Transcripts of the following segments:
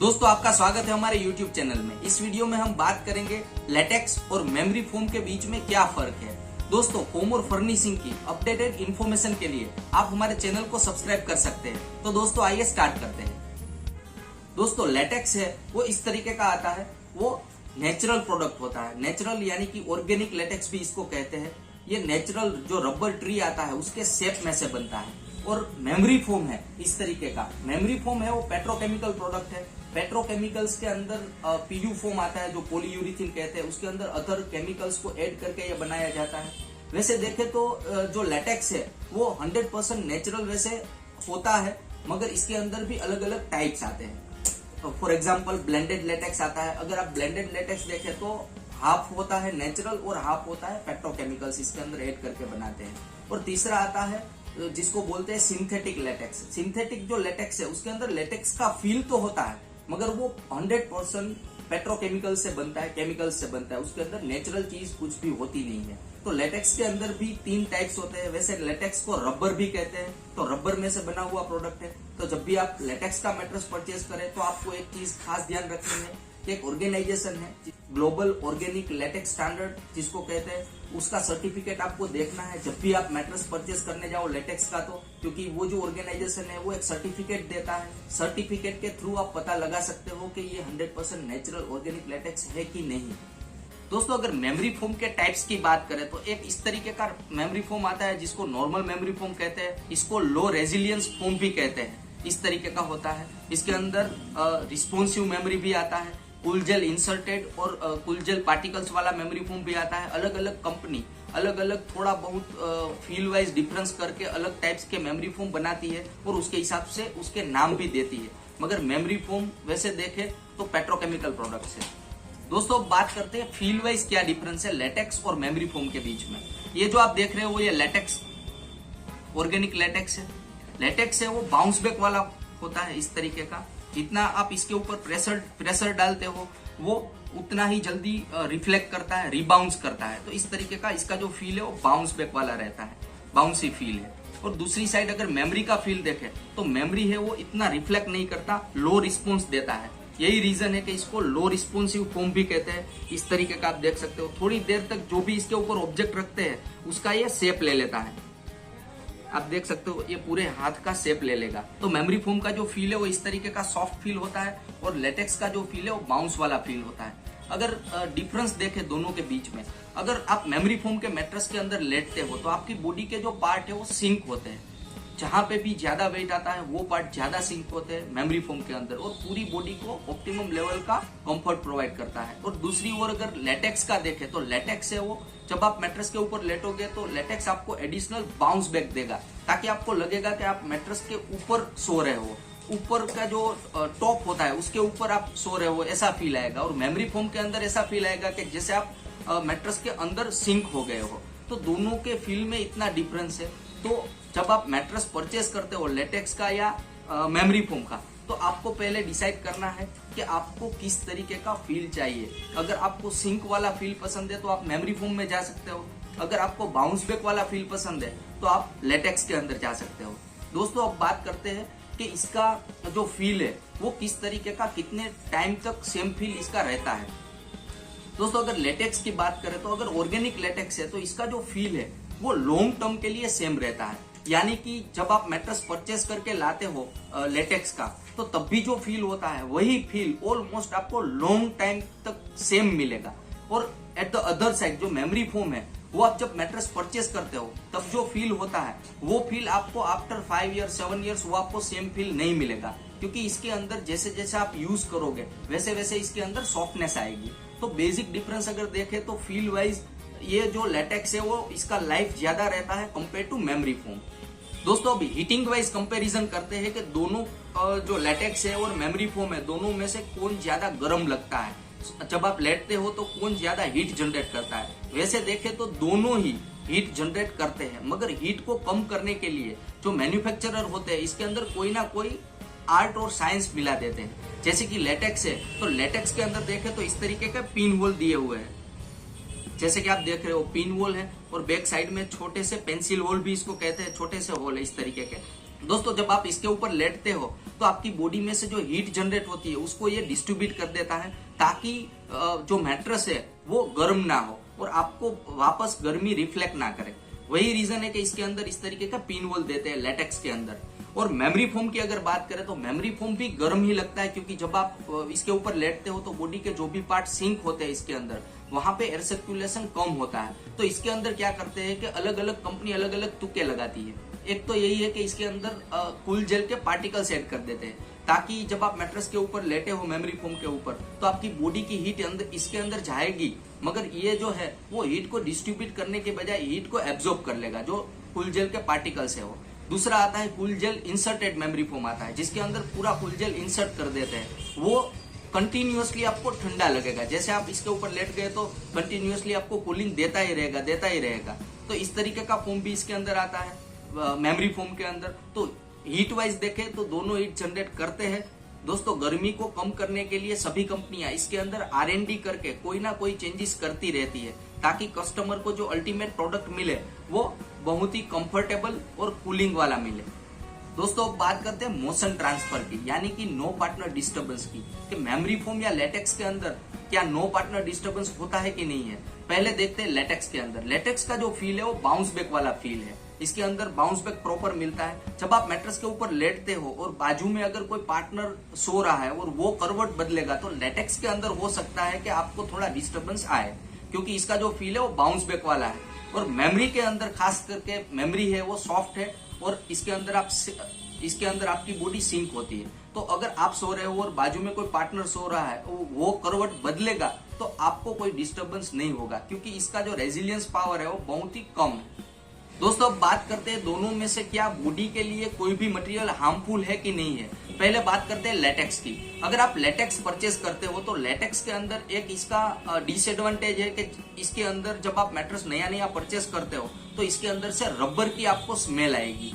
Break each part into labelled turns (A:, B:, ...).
A: दोस्तों आपका स्वागत है हमारे YouTube चैनल में। इस वीडियो में हम बात करेंगे लेटेक्स और मेमोरी फोम के बीच में क्या फर्क है। दोस्तों होम और फर्निशिंग की अपडेटेड इन्फॉर्मेशन के लिए आप हमारे चैनल को सब्सक्राइब कर सकते हैं। तो दोस्तों आइए स्टार्ट करते हैं। दोस्तों लेटेक्स है वो इस तरीके का आता है, वो नेचुरल प्रोडक्ट होता है। नेचुरल यानी कि ऑर्गेनिक लेटेक्स भी इसको कहते हैं। ये नेचुरल जो रबर ट्री आता है उसके शेप में से बनता है। और मेमोरी फोम है इस तरीके का। मेमोरी फोम है वो पेट्रोकेमिकल प्रोडक्ट है। पेट्रोकेमिकल्स के अंदर पीयू फोम आता है जो पॉलीयूरिथीन कहते हैं, उसके अंदर अदर केमिकल्स को ऐड करके ये बनाया जाता है। वैसे देखे तो जो लेटेक्स है वो 100% नेचुरल वैसे होता है, मगर इसके अंदर भी अलग अलग टाइप्स आते हैं। फॉर एग्जाम्पल ब्लेंडेड लेटेक्स आता है। अगर आप ब्लेंडेड लेटेक्स देखें तो हाफ होता है नेचुरल और हाफ होता है पेट्रोकेमिकल्स इसके अंदर ऐड करके बनाते हैं। और तीसरा आता है जिसको बोलते हैं सिंथेटिक लेटेक्स। सिंथेटिक जो लेटेक्स है उसके अंदर लेटेक्स का फील तो होता है, मगर वो 100% पेट्रोकेमिकल से बनता है, केमिकल्स से बनता है। उसके अंदर नेचुरल चीज कुछ भी होती नहीं है। तो लेटेक्स के अंदर भी 3 टाइप्स होते हैं। वैसे लेटेक्स को रबर भी कहते हैं, तो रबर में से बना हुआ प्रोडक्ट है। तो जब भी आप लेटेक्स का मैट्रेस परचेज करें तो आपको एक चीज खास ध्यान रखनी है कि एक ऑर्गेनाइजेशन है ग्लोबल ऑर्गेनिक लेटेक्स स्टैंडर्ड जिसको कहते हैं, उसका सर्टिफिकेट आपको देखना है जब भी आप मैट्रेस परचेज करने जाओ लेटेक्स का। तो क्योंकि वो जो ऑर्गेनाइजेशन है वो एक सर्टिफिकेट देता है। सर्टिफिकेट के थ्रू आप पता लगा सकते हो कि ये 100% नेचुरल ऑर्गेनिक लेटेक्स है कि नहीं। दोस्तों अगर मेमोरी फोम के टाइप्स की बात करें तो एक इस तरीके का मेमोरी फोम आता है जिसको नॉर्मल मेमोरी फोम कहते हैं। इसको लो रेजिलियंस फोम भी कहते हैं। इस तरीके का होता है। इसके अंदर रिस्पॉन्सिव मेमोरी भी आता है, कूल जेल इंसर्टेड और कूल जेल पार्टिकल्स वाला मेमोरी फोम भी आता है। अलग अलग कंपनी अलग अलग थोड़ा बहुत फील वाइज डिफरेंस करके अलग टाइप्स के मेमोरी फोम बनाती है और उसके हिसाब से उसके नाम भी देती है। मगर मेमोरी फोम वैसे देखे तो पेट्रोकेमिकल प्रोडक्ट्स है। दोस्तों बात करते हैं फील वाइज क्या डिफरेंस है लेटेक्स और मेमोरी फोम के बीच में। ये जो आप देख रहे हो वो ये लेटेक्स ऑर्गेनिक लेटेक्स है। लेटेक्स है वो बाउंस बैक वाला होता है इस तरीके का। जितना आप इसके ऊपर प्रेशर डालते हो वो उतना ही जल्दी रिफ्लेक्ट करता है, रिबाउंस करता है। तो इस तरीके का इसका जो फील है वो बाउंस बैक वाला रहता है, बाउंसी फील है। और दूसरी साइड अगर मेमोरी का फील देखें तो मेमोरी है वो इतना रिफ्लेक्ट नहीं करता, लो रिस्पॉन्स देता है। यही रीजन है कि इसको लो रिस्पॉन्सिव फोम भी कहते हैं। इस तरीके का आप देख सकते हो, थोड़ी देर तक जो भी इसके ऊपर ऑब्जेक्ट रखते हैं उसका ये शेप ले लेता है। आप देख सकते हो ये पूरे हाथ का शेप ले लेगा। तो मेमोरी फोम का जो फील है वो इस तरीके का सॉफ्ट फील होता है और लेटेक्स का जो फील है वो बाउंस वाला फील होता है। अगर डिफरेंस देखें दोनों के बीच में, अगर आप मेमोरी फोम के मैट्रेस के अंदर लेटते हो तो आपकी बॉडी के जो पार्ट है वो सिंक होते हैं। जहां पे भी ज्यादा वेट आता है वो पार्ट ज्यादा सिंक होते हैं मेमोरी फोम के अंदर और पूरी बॉडी को ऑप्टिमम लेवल का कंफर्ट प्रोवाइड करता है। और दूसरी ओर अगर लेटेक्स का देखें तो लेटेक्स है वो जब आप मैट्रेस के ऊपर लेटोगे तो लेटेक्स आपको एडिशनल बाउंस बैक देगा, ताकि आपको लगेगा कि आप मैट्रेस के ऊपर सो रहे हो। ऊपर का जो टॉप होता है उसके ऊपर आप सो रहे हो ऐसा फील आएगा। और मेमोरी फोम के अंदर ऐसा फील आएगा कि जैसे आप मैट्रेस के अंदर सिंक हो गए हो। तो दोनों के फील में इतना डिफरेंस है। तो जब आप मैट्रेस परचेज करते हो लेटेक्स का या मेमोरी फोम का, तो आपको पहले डिसाइड करना है कि आपको किस तरीके का फील चाहिए। अगर आपको सिंक वाला फील पसंद है तो आप मेमोरी फोम में जा सकते हो। अगर आपको बाउंस बैक वाला फील पसंद है तो आप लेटेक्स के अंदर जा सकते हो। दोस्तों अब बात करते हैं कि इसका जो फील है वो किस तरीके का, कितने टाइम तक सेम फील इसका रहता है। दोस्तों अगर लेटेक्स की बात करें तो अगर ऑर्गेनिक लेटेक्स है तो इसका जो फील है वो लॉन्ग टर्म के लिए सेम रहता है। यानी कि जब आप मैट्रेस परचेज करके लाते हो लेटेक्स का तो तब भी जो फील होता है वही फील ऑलमोस्ट आपको लॉन्ग टाइम तक सेम मिलेगा। और एट द अदर साइड जो मेमोरी फोम है वो आप जब मैट्रेस परचेज करते हो तब जो फील होता है वो फील आपको आफ्टर 5 ईयर्स 7 ईयर्स वो आपको सेम फील नहीं मिलेगा, क्योंकि इसके अंदर जैसे जैसे आप यूज करोगे वैसे वैसे इसके अंदर सॉफ्टनेस आएगी। तो बेसिक डिफरेंस अगर देखें तो फील वाइज ये जो लेटेक्स है वो इसका लाइफ ज्यादा रहता है कंपेयर टू मेमोरी फोम। दोस्तों अभी हीटिंग वाइज कंपैरिजन करते हैं कि दोनों जो लेटेक्स है और मेमोरी फोम है दोनों में से कौन ज्यादा गर्म लगता है। जब आप लेटते हो तो कौन ज्यादा हीट जनरेट करता है। वैसे देखें तो दोनों ही हीट जनरेट करते हैं, मगर हीट को कम करने के लिए जो मैन्युफैक्चरर होते हैं इसके अंदर कोई ना कोई आर्ट और साइंस मिला देते हैं। जैसे कि लेटेक्स है तो लेटेक्स के अंदर देखें तो इस तरीके के पिन होल दिए हुए हैं, जैसे कि आप देख रहे हो पिन होल है और बैक साइड में छोटे से पेंसिल होल भी इसको कहते हैं, छोटे से होल है इस तरीके के। दोस्तों जब आप इसके ऊपर लेटते हो तो आपकी बॉडी में से जो हीट जनरेट होती है उसको ये डिस्ट्रीब्यूट कर देता है, ताकि जो मैट्रेस है वो गर्म ना हो और आपको वापस गर्मी रिफ्लेक्ट ना करे। वही रीजन है कि इसके अंदर इस तरीके का पिन होल देते हैं लेटेक्स के अंदर। और मेमोरी फोम की अगर बात करें तो मेमोरी फोम भी गर्म ही लगता है, क्योंकि जब आप इसके ऊपर लेटते हो तो बॉडी के जो भी पार्ट सिंक होते हैं इसके अंदर, वहां पे एयर सर्कुलेशन कम होता है। तो इसके अंदर क्या करते हैं कि अलग अलग कंपनी अलग अलग तुक्के लगाती है। एक तो यही है कि इसके अंदर कूल जेल के पार्टिकल्स ऐड कर देते हैं, ताकि जब आप मैट्रेस के ऊपर लेटे हो मेमोरी फोम के ऊपर तो आपकी बॉडी की हीट अंदर इसके अंदर जाएगी, मगर ये जो है वो हीट को डिस्ट्रीब्यूट करने के बजाय हीट को एब्जॉर्ब कर लेगा, जो कूल जेल के पार्टिकल्स है वो। दूसरा आता है cool gel inserted memory foam आता है, जिसके अंदर पूरा कूल जेल इंसर्ट कर देते हैं। वो कंटिन्यूअसली आपको ठंडा लगेगा, जैसे आप इसके ऊपर लेट गए तो कंटिन्यूअसली आपको कूलिंग देता ही रहेगा। तो इस तरीके का फोम भी इसके अंदर आता है मेमोरी फोम के अंदर। तो हीट वाइज देखें तो दोनों हीट जनरेट करते हैं। दोस्तों गर्मी को कम करने के लिए सभी कंपनियां इसके अंदर R&D करके कोई ना कोई चेंजेस करती रहती है, ताकि कस्टमर को जो अल्टीमेट प्रोडक्ट मिले वो बहुत ही कंफर्टेबल और कूलिंग वाला मिले। दोस्तों अब बात करते हैं मोशन ट्रांसफर की, यानी कि नो पार्टनर डिस्टर्बेंस की, कि मेमोरी फोम या लेटेक्स के अंदर क्या नो पार्टनर डिस्टर्बेंस होता है कि नहीं है। पहले देखते हैं लेटेक्स के अंदर। लेटेक्स का जो फील है वो बाउंस बैक वाला फील है। इसके अंदर बाउंस बैक प्रॉपर मिलता है। जब आप मैट्रेस के ऊपर लेटते हो और बाजू में अगर कोई पार्टनर सो रहा है और वो करवट बदलेगा तो लेटेक्स के अंदर हो सकता है कि आपको थोड़ा डिस्टर्बेंस आए, क्योंकि इसका जो फील है वो बाउंस बैक वाला है। और मेमोरी के अंदर खास करके मेमोरी है वो सॉफ्ट है और इसके अंदर आपकी बॉडी सिंक होती है। तो अगर आप सो रहे हो और बाजू में कोई पार्टनर सो रहा है वो करवट बदलेगा तो आपको कोई डिस्टर्बेंस नहीं होगा, क्योंकि इसका जो रेजिलियंस पावर है वो बहुत ही कम है। दोस्तों अब बात करते हैं दोनों में से क्या बॉडी के लिए कोई भी मटेरियल हार्मफुल है कि नहीं है। पहले बात करते हैं लेटेक्स की। अगर आप लेटेक्स परचेस करते हो तो लेटेक्स के अंदर एक इसका डिसएडवांटेज है कि इसके अंदर जब आप मैट्रेस नया परचेस करते हो तो इसके अंदर से रबर की आपको स्मेल आएगी।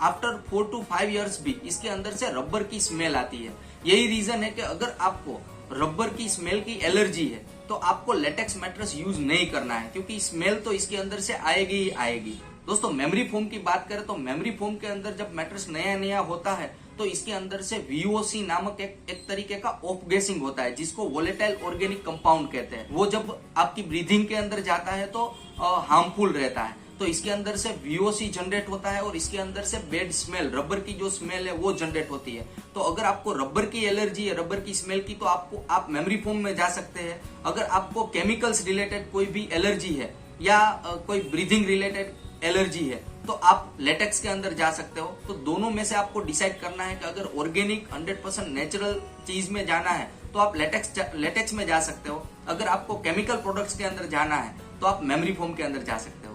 A: आफ्टर 4 to 5 years भी इसके अंदर से रबर की स्मेल आती है। यही रीजन है कि अगर आपको रबर की स्मेल की एलर्जी है तो आपको लेटेक्स मैट्रेस यूज नहीं करना है, क्योंकि स्मेल तो इसके अंदर से आएगी ही आएगी। दोस्तों मेमोरी फोम की बात करें तो मेमोरी फोम के अंदर जब मैट्रेस नया होता है तो इसके अंदर से VOC नामक एक तरीके का ऑफ गैसिंग होता है, जिसको वोलेटाइल ऑर्गेनिक कंपाउंड कहते हैं। वो जब आपकी ब्रीथिंग के अंदर जाता है तो हार्मफुल रहता है। तो इसके अंदर से VOC जनरेट होता है और इसके अंदर से बैड स्मेल, रबर की जो स्मेल है वो जनरेट होती है। तो अगर आपको रबर की एलर्जी है, रबर की स्मेल की, तो आप मेमोरी फोम में जा सकते हैं। अगर आपको केमिकल्स रिलेटेड कोई भी एलर्जी है या कोई ब्रीथिंग रिलेटेड एलर्जी है तो आप लेटेक्स के अंदर जा सकते हो। तो दोनों में से आपको डिसाइड करना है कि अगर ऑर्गेनिक 100% नेचुरल चीज में जाना है तो आप लेटेक्स में जा सकते हो। अगर आपको केमिकल प्रोडक्ट्स के अंदर जाना है तो आप मेमोरी फोम के अंदर जा सकते हो।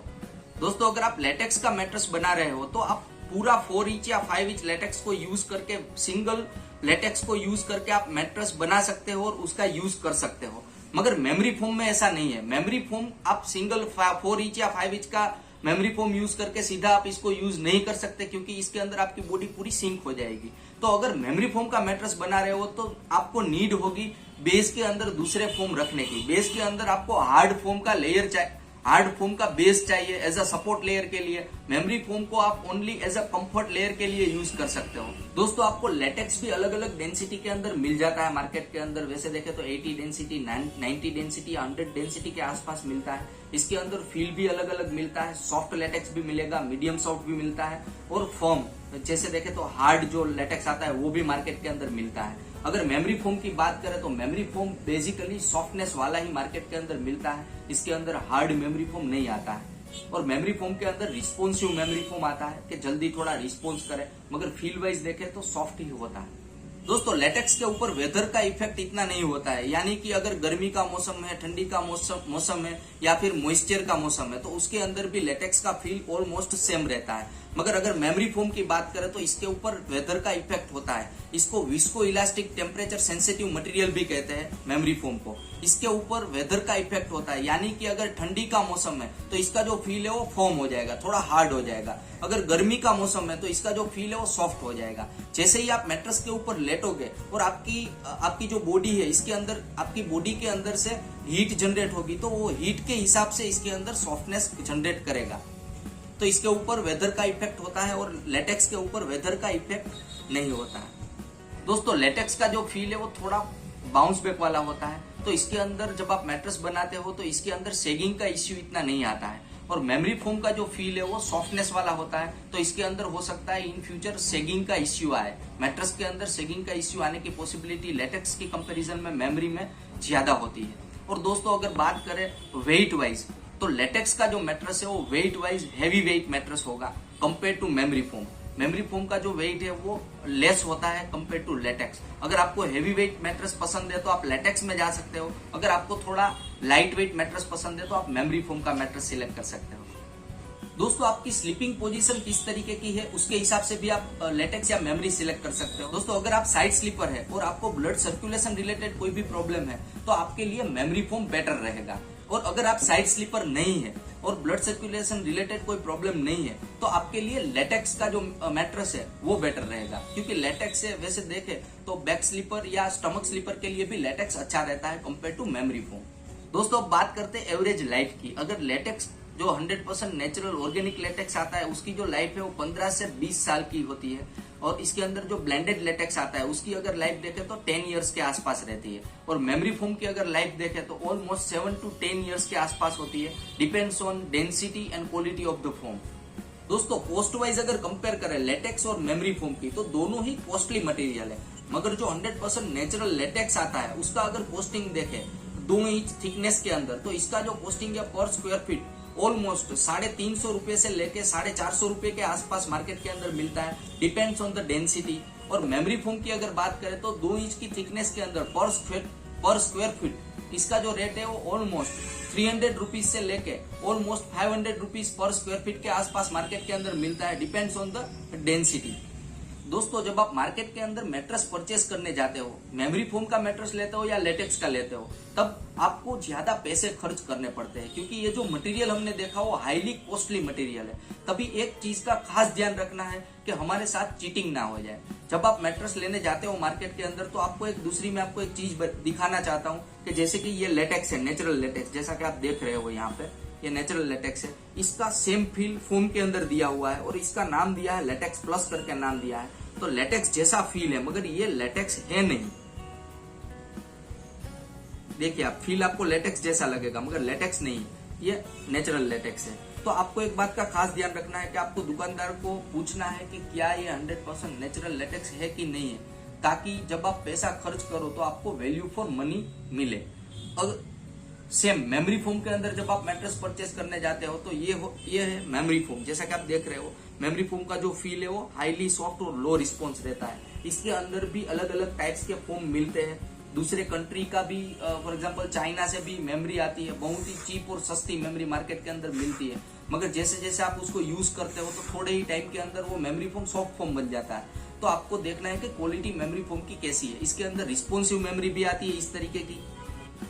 A: दोस्तों अगर आप लेटेक्स का मैट्रेस बना रहे हो तो आप पूरा 4 इंच या 5 इंच लेटेक्स को यूज करके, सिंगल लेटेक्स को यूज करके आप मैट्रेस बना सकते हो और उसका यूज कर सकते हो। मगर मेमोरी फोम में ऐसा नहीं है। मेमोरी फोम आप सिंगल 4 इंच या 5 इंच का मेमोरी फोम यूज करके सीधा आप इसको यूज नहीं कर सकते, क्योंकि इसके अंदर आपकी बॉडी पूरी सिंक हो जाएगी। तो अगर मेमोरी फोम का मैट्रेस बना रहे हो तो आपको नीड होगी बेस के अंदर दूसरे फोम रखने की। बेस के अंदर आपको हार्ड फोम का लेयर चाहिए, हार्ड फोम का बेस चाहिए एज अ सपोर्ट लेयर के लिए। मेमोरी फोम को आप only as a comfort layer के लिए यूज कर सकते हो। दोस्तों आपको लेटेक्स भी अलग अलग डेंसिटी के अंदर मिल जाता है मार्केट के अंदर। वैसे देखे तो 80 डेंसिटी, 90 डेंसिटी, 100 डेंसिटी के आसपास मिलता है। इसके अंदर फील भी अलग अलग मिलता है। सॉफ्ट लेटेक्स भी मिलेगा, मीडियम सॉफ्ट भी मिलता है और फर्म जैसे देखे तो हार्ड जो लेटेक्स आता है वो भी मार्केट के अंदर मिलता है। अगर मेमोरी फोम की बात करें तो मेमोरी फोम बेसिकली सॉफ्टनेस वाला ही मार्केट के अंदर मिलता है। इसके अंदर हार्ड मेमोरी फोम नहीं आता है। और मेमोरी फोम के अंदर रिस्पॉन्सिव मेमोरी फोम आता है कि जल्दी थोड़ा रिस्पॉन्स करे, मगर फील वाइज देखे तो सॉफ्ट ही होता है। दोस्तों लेटेक्स के ऊपर वेदर का इफेक्ट इतना नहीं होता है, यानी कि अगर गर्मी का मौसम है, ठंडी का मौसम है या फिर मॉइस्चर का मौसम है तो उसके अंदर भी लेटेक्स का फील ऑलमोस्ट सेम रहता है। मगर अगर मेमोरी फोम की बात करें तो इसके ऊपर वेदर का इफेक्ट होता है। इसको visco elastic temperature sensitive material भी कहते हैं मेमोरी फोम को। इसके ऊपर वेदर का इफेक्ट होता है, यानी कि अगर ठंडी का मौसम है तो इसका जो फील है वो फर्म हो जाएगा, थोड़ा हार्ड हो जाएगा। अगर गर्मी का मौसम है तो इसका जो फील है वो सॉफ्ट हो जाएगा। जैसे ही आप मैट्रेस के ऊपर लेटोगे और आपकी जो बॉडी है इसके अंदर, आपकी बॉडी के अंदर से हीट जनरेट होगी तो वो हीट के हिसाब से इसके अंदर सॉफ्टनेस जनरेट करेगा। तो इसके ऊपर वेदर का इफेक्ट होता है और लेटेक्स के ऊपर वेदर का इफेक्ट नहीं होता है। दोस्तों लेटेक्स का जो फील है वो थोड़ा बाउंस बैक वाला होता है, तो इसके अंदर जब आप मैट्रेस बनाते हो तो इसके अंदर सेगिंग का इश्यू इतना नहीं आता है। और मेमोरी फोम का जो फील है वो सॉफ्टनेस वाला होता है, तो इसके अंदर हो सकता है इन फ्यूचर सेगिंग का इश्यू आए। मैट्रेस के अंदर सेगिंग का इश्यू आने की पॉसिबिलिटी लेटेक्स की कंपैरिजन में मेमोरी में ज्यादा होती है। और दोस्तों अगर बात करें वेट वाइज, तो लेटेक्स का जो मैट्रेस है वो weight wise heavy weight mattress होगा compare to memory foam. Memory foam का जो वेट है वो लेस होता है कंपेयर टू लेटेक्स। अगर आपको हैवी वेट मैट्रेस पसंद है तो आप लेटेक्स में जा सकते हो, अगर आपको थोड़ा लाइट वेट मैट्रेस पसंद है तो आप मेमोरी फोम का मैट्रेस सिलेक्ट कर सकते हो। दोस्तों आपकी स्लीपिंग पोजीशन किस तरीके की है उसके हिसाब से भी आप लेटेक्स या मेमोरी सिलेक्ट कर सकते हो। दोस्तों अगर आप साइड स्लीपर है और आपको ब्लड सर्कुलेशन रिलेटेड कोई भी प्रॉब्लम है तो आपके लिए मेमोरी फोम बेटर रहेगा। और अगर आप साइड स्लीपर नहीं है और ब्लड सर्कुलेशन रिलेटेड कोई प्रॉब्लम नहीं है तो आपके लिए लेटेक्स का जो मैट्रेस है वो बेटर रहेगा, क्योंकि लेटेक्स से वैसे देखे तो बैक स्लीपर या स्टमक स्लीपर के लिए भी लेटेक्स अच्छा रहता है कंपेयर टू मेमोरी फोम। दोस्तों अब बात करते हैं एवरेज लाइफ की। अगर लेटेक्स जो 100% नेचुरल ऑर्गेनिक लेटेक्स आता है उसकी जो लाइफ है वो 15 से 20 साल की होती है, और इसके अंदर जो ब्लेंडेड लेटेक्स आता है उसकी अगर लाइफ देखें तो 10 इयर्स के आसपास रहती है। और मेमोरी फोम की अगर लाइफ देखें तो ऑलमोस्ट 7 to 10 इयर्स के आसपास होती है, depends on density and quality of the foam. दोस्तों कॉस्ट वाइज अगर कंपेयर करें लेटेक्स और मेमोरी फोम की तो दोनों ही कॉस्टली मटेरियल है, मगर जो 100% नेचुरल लेटेक्स आता है उसका अगर कॉस्टिंग देखें 2 इंच थिकनेस के अंदर तो इसका जो कॉस्टिंग है पर स्क्वायर फीट ऑलमोस्ट 350 रुपए से लेके 450 रुपए के आसपास मार्केट के अंदर मिलता है, डिपेंड्स ऑन द डेंसिटी। और मेमोरी फोम की अगर बात करें तो 2 इंच की थिकनेस के अंदर पर स्क्वायर फीट इसका जो रेट है वो ऑलमोस्ट 300 रुपीज से लेके almost 500 rupees per square feet के आसपास मार्केट के अंदर मिलता है, डिपेंड्स ऑन द डेंसिटी। दोस्तों जब आप मार्केट के अंदर मैट्रेस परचेस करने जाते हो, मेमोरी फोम का मैट्रेस लेते हो या लेटेक्स का लेते हो, तब आपको ज्यादा पैसे खर्च करने पड़ते हैं, क्योंकि ये जो मटेरियल हमने देखा वो हाईली कॉस्टली मटेरियल है। तभी एक चीज का खास ध्यान रखना है कि हमारे साथ चीटिंग ना हो जाए। जब आप मैट्रेस लेने जाते हो मार्केट के अंदर तो आपको मैं आपको एक चीज दिखाना चाहता हूँ कि जैसे कि ये लेटेक्स है, नेचुरल लेटेक्स, जैसा कि आप देख रहे हो यहाँ पे ये नेचुरल लेटेक्स है। इसका सेम फील फोम के अंदर दिया हुआ है और इसका नाम दिया है लेटेक्स प्लस करके नाम दिया है, तो लेटेक्स जैसा फील है मगर ये लेटेक्स है नहीं। देखिए आप फील आपको लेटेक्स जैसा लगेगा मगर लेटेक्स नहीं, ये नेचुरल लेटेक्स है। तो आपको एक बात का खास ध्यान रखना है कि आपको दुकानदार को पूछना है कि क्या ये 100% नेचुरल लेटेक्स है कि नहीं है, ताकि जब आप पैसा खर्च करो तो आपको वैल्यू फॉर मनी मिले। और सेम मेमोरी फोम के अंदर जब आप मैट्रेस परचेस करने जाते हो तो ये है मेमोरी फोम, जैसा कि आप देख रहे हो। मेमोरी फोम का जो फील है वो हाईली सॉफ्ट और लो रिस्पॉन्स रहता है। इसके अंदर भी अलग अलग टाइप्स के फोम मिलते हैं, दूसरे कंट्री का भी, फॉर एग्जांपल चाइना से भी मेमोरी आती है, बहुत ही चीप और सस्ती मेमोरी मार्केट के अंदर मिलती है। मगर जैसे जैसे आप उसको यूज करते हो तो थोड़े ही टाइम के अंदर वो मेमोरी फोम सॉफ्ट फोम बन जाता है। तो आपको देखना है कि क्वालिटी मेमोरी फोम की कैसी है। इसके अंदर रिस्पॉन्सिव मेमोरी भी आती है इस तरीके की,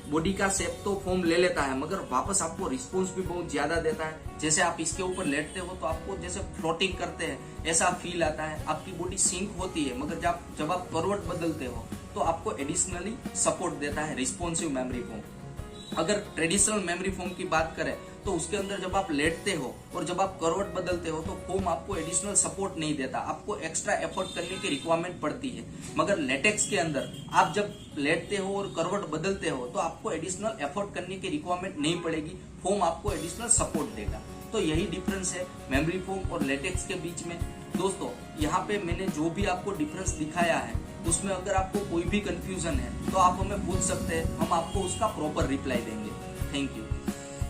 A: बॉडी का शेप तो फोम ले लेता है मगर वापस आपको रिस्पॉन्स भी बहुत ज्यादा देता है। जैसे आप इसके ऊपर लेटते हो तो आपको जैसे फ्लोटिंग करते हैं ऐसा फील आता है, आपकी बॉडी सिंक होती है, मगर जब आप करवट बदलते हो तो आपको एडिशनली सपोर्ट देता है रिस्पॉन्सिव मेमोरी फोम। अगर ट्रेडिशनल मेमोरी फोम की बात करें तो उसके अंदर जब आप लेटते हो और जब आप करवट बदलते हो तो फोम आपको एडिशनल सपोर्ट नहीं देता, आपको एक्स्ट्रा एफर्ट करने की रिक्वायरमेंट पड़ती है। मगर लेटेक्स के अंदर आप जब लेटते हो और करवट बदलते हो तो आपको एडिशनल एफर्ट करने की रिक्वायरमेंट नहीं पड़ेगी, फोम आपको एडिशनल सपोर्ट देगा। तो यही डिफरेंस है मेमोरी फोम और लेटेक्स के बीच में। दोस्तों यहाँ पे मैंने जो भी आपको डिफरेंस दिखाया है उसमें अगर आपको कोई भी कंफ्यूजन है तो आप हमें पूछ सकते हैं, हम आपको उसका प्रॉपर रिप्लाई देंगे। Thank you.